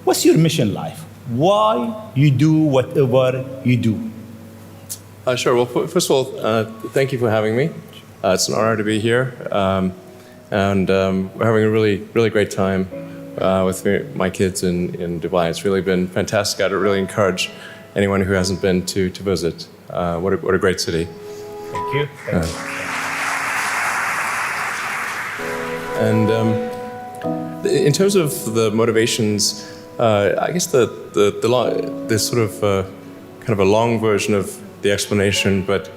what's your mission in life? Why you do whatever you do? Sure. Well, first of all, thank you for having me. It's an honor to be here, and we're having a really great time with my kids in Dubai. It's really been fantastic. I'd really encourage anyone who hasn't been to visit. What a great city. Thank you. Thank you. And in terms of the motivations, I guess the sort of kind of a long version of the explanation, but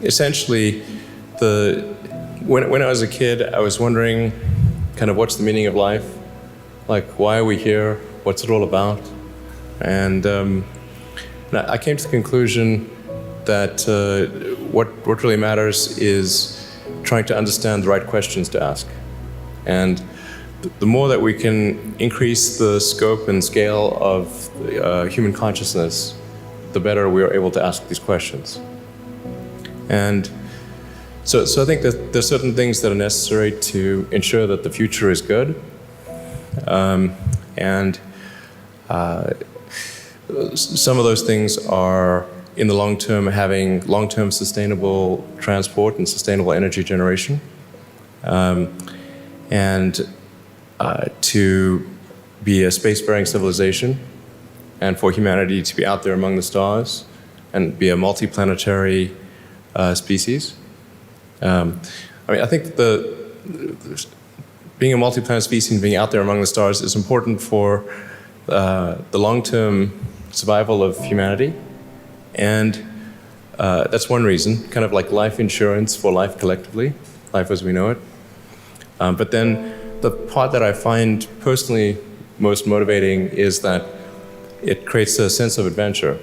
essentially, when I was a kid, I was wondering kind of what's the meaning of life, like why are we here, what's it all about, and I came to the conclusion that what really matters is trying to understand the right questions to ask. And the more that we can increase the scope and scale of human consciousness, the better we are able to ask these questions. And so I think that there's certain things that are necessary to ensure that the future is good. And some of those things are, in the long term, having long-term sustainable transport and sustainable energy generation, and to be a spacefaring civilization, and for humanity to be out there among the stars and be a multi-planetary species. I think being a multi-planet species and being out there among the stars is important for the long-term survival of humanity. And that's one reason, kind of like life insurance for life collectively, life as we know it. But then the part that I find personally most motivating is that it creates a sense of adventure,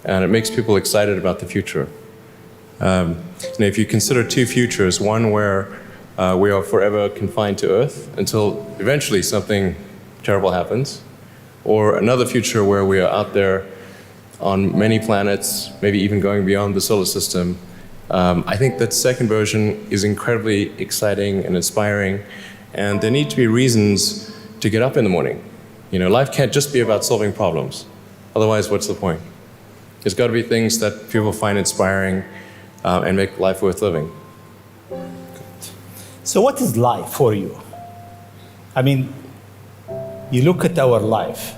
and it makes people excited about the future. If you consider two futures, one where we are forever confined to Earth until eventually something terrible happens, or another future where we are out there on many planets, maybe even going beyond the solar system, I think that second version is incredibly exciting and inspiring, and there need to be reasons to get up in the morning. Life can't just be about solving problems. Otherwise, what's the point? There's got to be things that people find inspiring and make life worth living. So what is life for you? I mean, you look at our life,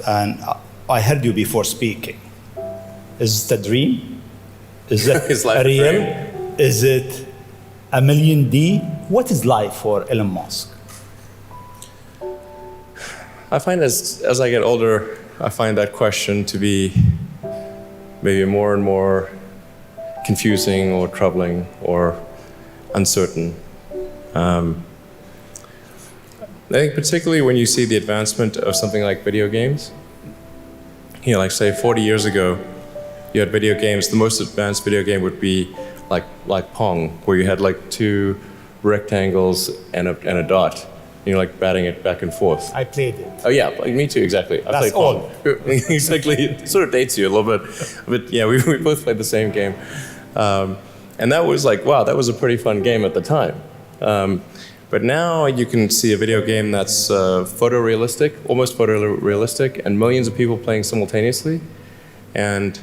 and I heard you before speaking. Is it a dream? Is it Is life real? a dream? Is it a million D? What is life for Elon Musk? I find as I get older, I find that question to be maybe more and more confusing or troubling or uncertain. I think particularly when you see the advancement of something like video games, like say 40 years ago, you had video games. The most advanced video game would be like Pong, where you had like two rectangles and a dot. You're like batting it back and forth. I played it. Oh yeah, me too, exactly. I played Pong. Exactly, it sort of dates you a little bit. But yeah, we both played the same game. And that was like, wow, that was a pretty fun game at the time. But now you can see a video game that's photorealistic, almost photorealistic, and millions of people playing simultaneously. And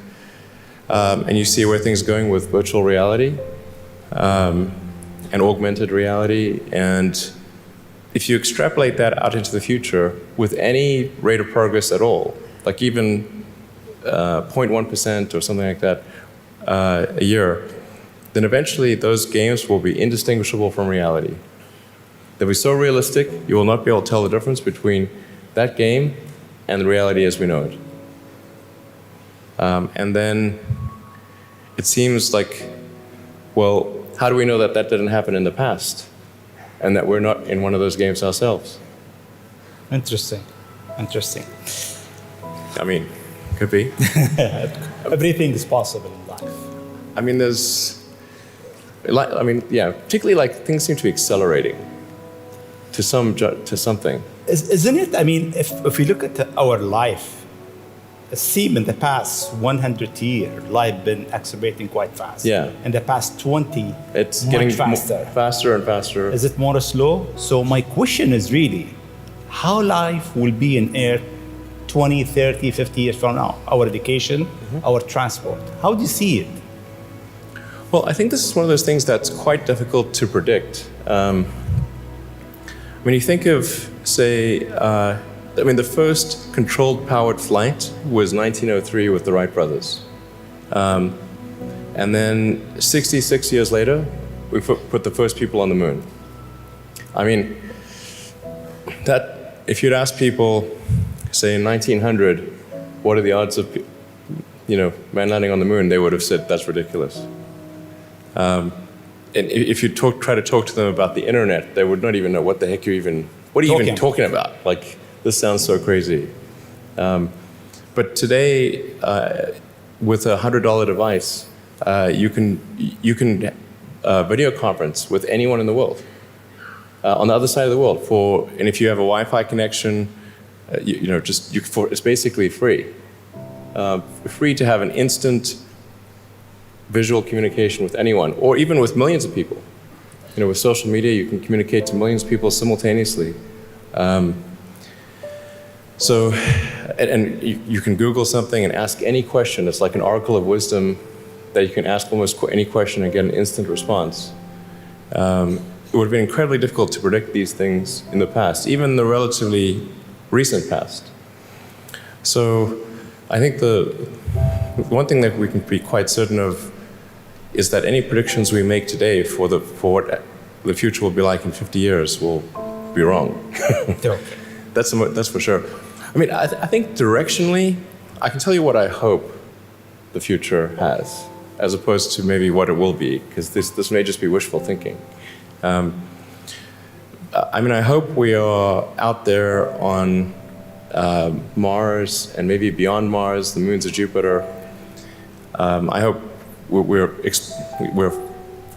you see where things are going with virtual reality and augmented reality. And if you extrapolate that out into the future with any rate of progress at all, like even 0.1% or something like that a year, then eventually those games will be indistinguishable from reality. They'll be so realistic, you will not be able to tell the difference between that game and the reality as we know it. And then it seems like, well, how do we know that that didn't happen in the past and that we're not in one of those games ourselves? Interesting. I mean, could be. Everything is possible in life. I mean, particularly like things seem to be accelerating to something. Isn't it? I mean, if we look at our life, it seems in the past 100 years, life been accelerating quite fast. Yeah. In the past 20, It's much getting faster. faster and faster. Is it more slow? So my question is really, how life will be in Earth 20, 30, 50 years from now, our education, our transport. How do you see it? Well, I think this is one of those things that's quite difficult to predict. When you think of, say, the first controlled powered flight was 1903 with the Wright brothers. And then 66 years later, we put the first people on the moon. I mean, that if you'd ask people, say in 1900, what are the odds of, man landing on the moon, they would have said that's ridiculous. And if you try to talk to them about the internet, they would not even know what the heck what are you even talking about? Like, this sounds so crazy. But today, with a $100 device, you can video conference with anyone in the world, on the other side of the world. And if you have a Wi-Fi connection, it's basically free. Free to have an instant visual communication with anyone, or even with millions of people. With social media, you can communicate to millions of people simultaneously. You can Google something and ask any question. It's like an oracle of wisdom that you can ask almost any question and get an instant response. It would have been incredibly difficult to predict these things in the past, even the relatively recent past. So I think the one thing that we can be quite certain of is that any predictions we make today for what the future will be like in 50 years will be wrong. That's for sure. I mean, I think directionally, I can tell you what I hope the future has, as opposed to maybe what it will be, because this may just be wishful thinking. I hope we are out there on Mars and maybe beyond Mars, the moons of Jupiter. I hope we're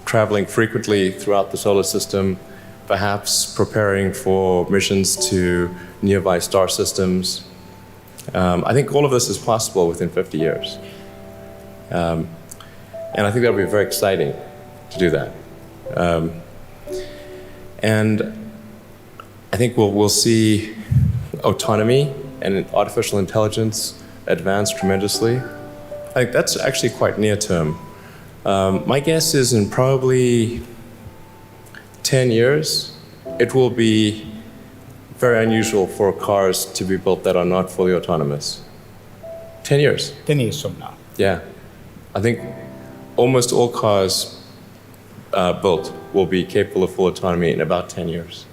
traveling frequently throughout the solar system, perhaps preparing for missions to nearby star systems. I think all of this is possible within 50 years. And I think that'll be very exciting to do that. And I think we'll see autonomy and artificial intelligence advance tremendously. I think that's actually quite near term. My guess is in probably 10 years, it will be very unusual for cars to be built that are not fully autonomous. 10 years. 10 years from now. Yeah. I think almost all cars built will be capable of full autonomy in about 10 years.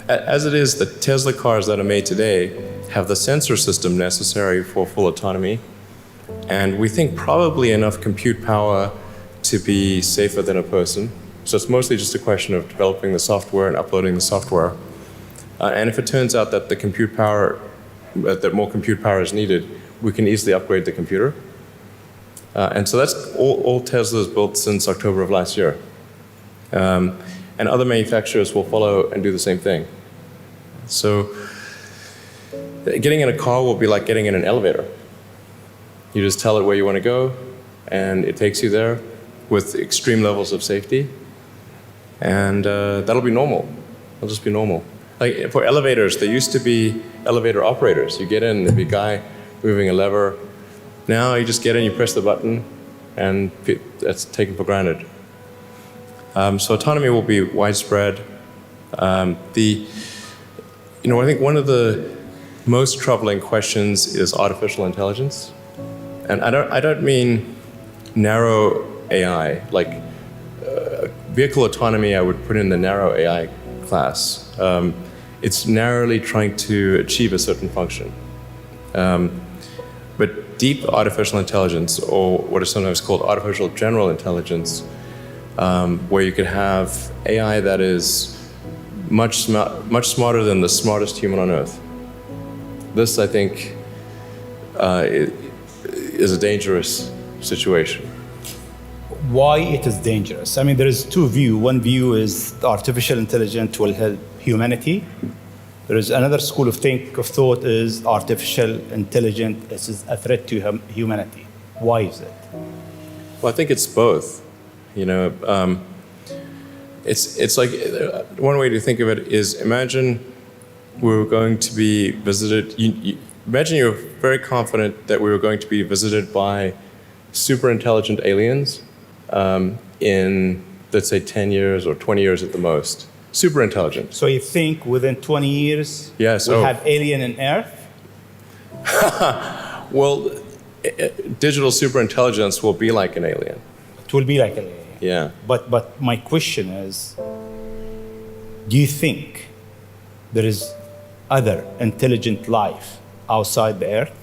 As it is, the Tesla cars that are made today have the sensor system necessary for full autonomy, and we think probably enough compute power to be safer than a person. So it's mostly just a question of developing the software and uploading the software. And if it turns out that that more compute power is needed, we can easily upgrade the computer. And so that's all Tesla's built since October of last year. And other manufacturers will follow and do the same thing. So getting in a car will be like getting in an elevator. You just tell it where you want to go, and it takes you there with extreme levels of safety. And that'll be normal. It'll just be normal. Like for elevators, there used to be elevator operators. You get in, there'd be a guy moving a lever. Now you just get in, you press the button, and that's taken for granted. So autonomy will be widespread. I think one of the most troubling questions is artificial intelligence, and I don't mean narrow AI. Like vehicle autonomy, I would put in the narrow AI class. It's narrowly trying to achieve a certain function. But deep artificial intelligence, or what is sometimes called artificial general intelligence, where you could have AI that is much smarter than the smartest human on Earth. This, I think, is a dangerous situation. Why it is dangerous? I mean, there is two views. One view is the artificial intelligence will help humanity. There is another school of thought is artificial intelligence is a threat to humanity. Why is it? Well, I think it's both. It's like one way to think of it is imagine we were going to be visited. Imagine you're very confident that we were going to be visited by super intelligent aliens in, let's say, 10 years or 20 years at the most. Super intelligent. So you think within 20 years Yes. we'll have alien in Earth? Well, digital superintelligence will be like an alien. It will be like an alien. Yeah. But my question is, do you think there is other intelligent life outside the Earth?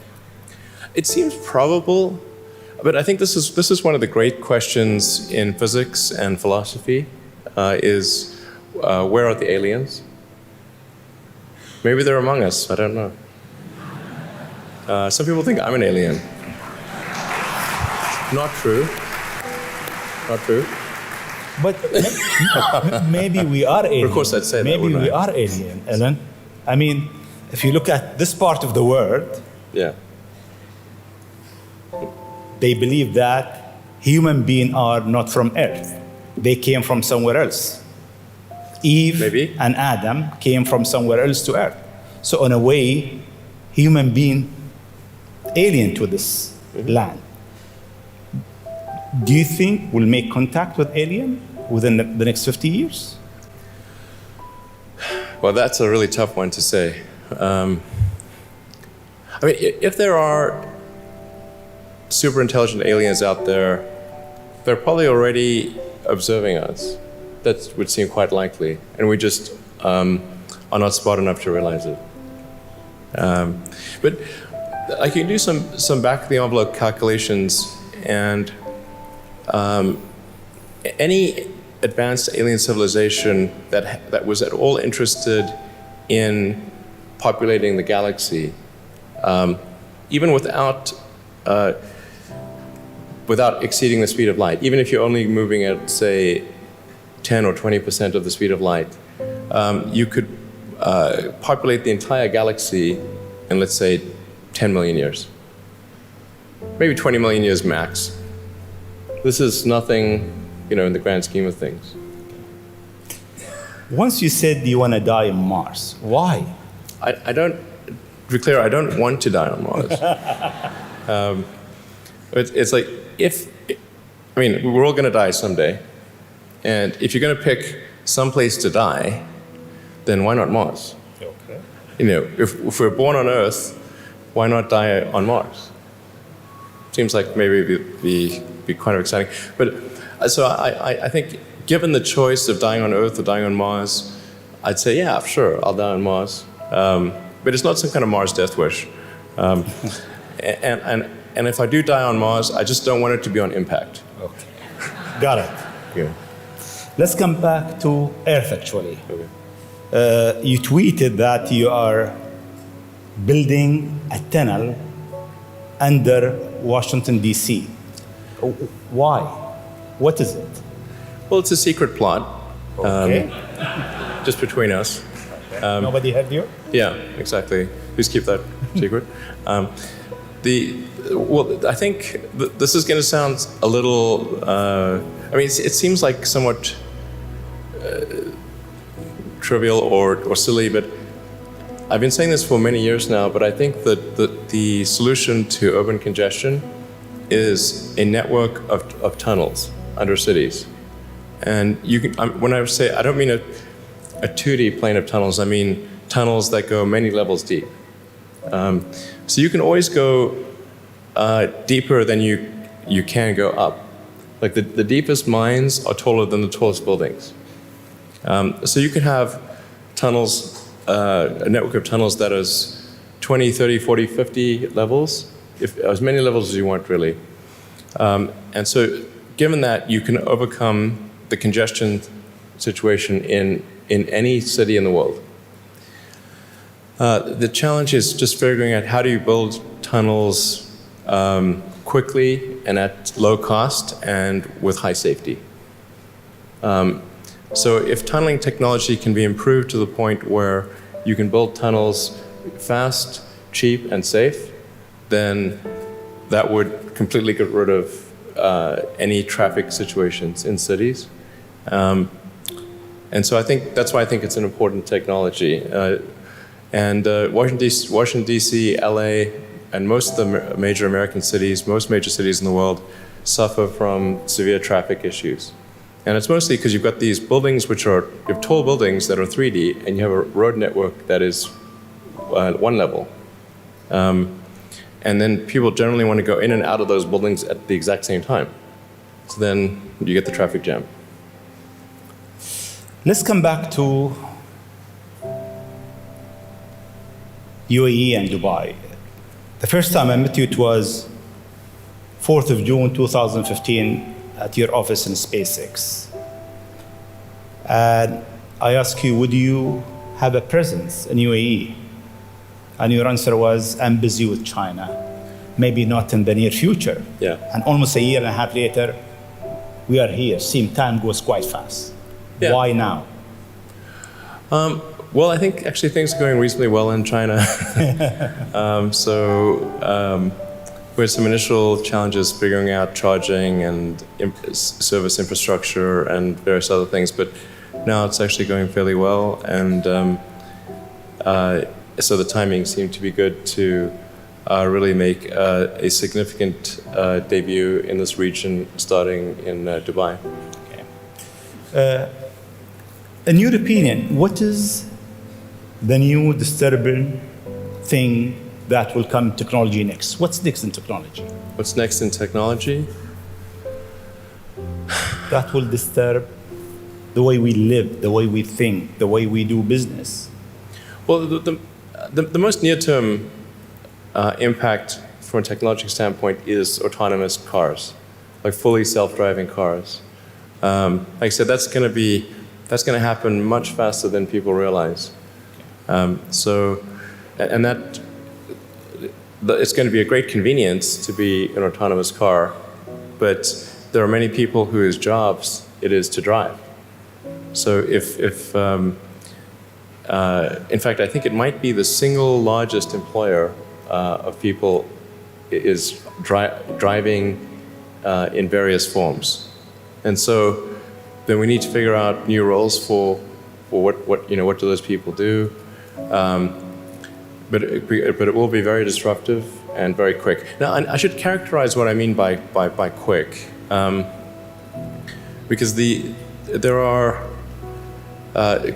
It seems probable, but I think this is one of the great questions in physics and philosophy, is where are the aliens? Maybe they're among us, I don't know. Some people think I'm an alien. Not true. Not true. But maybe we are alien. Of course I'd say that, maybe wouldn't we I? are alien, Ellen. I mean, if you look at this part of the world, Yeah. they believe that human beings are not from Earth. They came from somewhere else. Eve Maybe. and Adam came from somewhere else to Earth. So in a way, human being alien to this land. Do you think we'll make contact with alien within the next 50 years? Well, that's a really tough one to say. I mean, if there are super intelligent aliens out there, they're probably already observing us. That would seem quite likely, and we just are not smart enough to realize it. But I can do some back-of-the-envelope calculations, and any advanced alien civilization that was at all interested in populating the galaxy, even without exceeding the speed of light, even if you're only moving at, say, 10 or 20% of the speed of light, you could populate the entire galaxy in, let's say, 10 million years. Maybe 20 million years max. This is nothing, in the grand scheme of things. Once you said you want to die on Mars, why? I don't, to be clear, I don't want to die on Mars. It's like, we're all going to die someday. And if you're going to pick some place to die, then why not Mars? Okay. If we're born on Earth, why not die on Mars? Seems like maybe it'd be quite exciting. But so I think given the choice of dying on Earth or dying on Mars, I'd say, yeah, sure, I'll die on Mars. But it's not some kind of Mars death wish. And if I do die on Mars, I just don't want it to be on impact. Okay. Got it. Yeah. Let's come back to Earth, actually. Okay. You tweeted that you are building a tunnel under Washington, D.C. Why? What is it? Well, it's a secret plot. Okay. Just between us. Nobody heard you? Yeah, exactly. Please keep that secret. I think this is going to sound a little. It seems like somewhat trivial or silly, but I've been saying this for many years now. But I think that the solution to urban congestion is a network of tunnels under cities, and you can. When I say, I don't mean a 2D plane of tunnels. I mean tunnels that go many levels deep. So you can always go deeper than you can go up. Like the deepest mines are taller than the tallest buildings. So you could have tunnels, a network of tunnels that is 20, 30, 40, 50 levels, as many levels as you want, really. And so given that, you can overcome the congestion situation in any city in the world. The challenge is just figuring out how do you build tunnels quickly and at low cost and with high safety. So if tunneling technology can be improved to the point where you can build tunnels fast, cheap, and safe, then that would completely get rid of any traffic situations in cities. And so I think that's why I think it's an important technology. Washington, D.C., LA, and most of the major American cities, most major cities in the world, suffer from severe traffic issues. And it's mostly because you've got these buildings you have tall buildings that are 3D, and you have a road network that is one level. And then people generally want to go in and out of those buildings at the exact same time. So then you get the traffic jam. Let's come back to UAE and Dubai. The first time I met you, it was 4th of June 2015 at your office in SpaceX. And I asked you, would you have a presence in UAE? And your answer was, I'm busy with China. Maybe not in the near future. Yeah. And almost a year and a half later, we are here. Seems time goes quite fast. Yeah. Why now? Well, I think actually things are going reasonably well in China. We had some initial challenges figuring out charging and service infrastructure and various other things, but now it's actually going fairly well. And so the timing seemed to be good to really make a significant debut in this region, starting in Dubai. Okay. In your opinion, what is the new disturbing thing that will come in technology next? What's next in technology? What's next in technology? That will disturb the way we live, the way we think, the way we do business. Well, the most near-term impact from a technological standpoint is autonomous cars, like fully self-driving cars. Like I said, that's going to happen much faster than people realize. It's going to be a great convenience to be an autonomous car, but there are many people whose jobs it is to drive. So in fact, I think it might be the single largest employer of people is driving in various forms. And so then we need to figure out new roles for what do those people do. But it will be very disruptive and very quick. Now, I should characterize what I mean by quick, because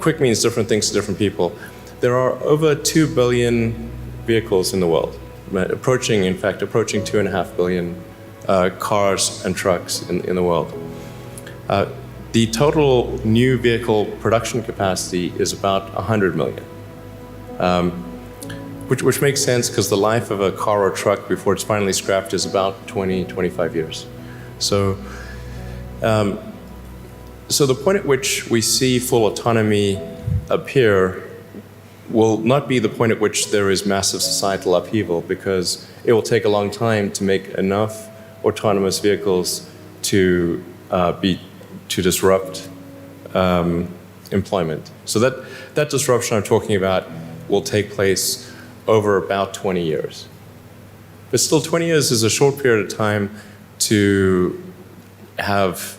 quick means different things to different people. There are over 2 billion vehicles in the world, approaching 2.5 billion cars and trucks in the world. The total new vehicle production capacity is about 100 million. Which makes sense because the life of a car or truck before it's finally scrapped is about 25 years. So the point at which we see full autonomy appear will not be the point at which there is massive societal upheaval, because it will take a long time to make enough autonomous vehicles to disrupt employment. So that disruption I'm talking about will take place over about 20 years. But still, 20 years is a short period of time to have,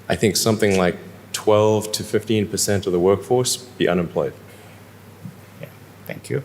I think, something like 12 to 15% of the workforce be unemployed. Yeah, thank you.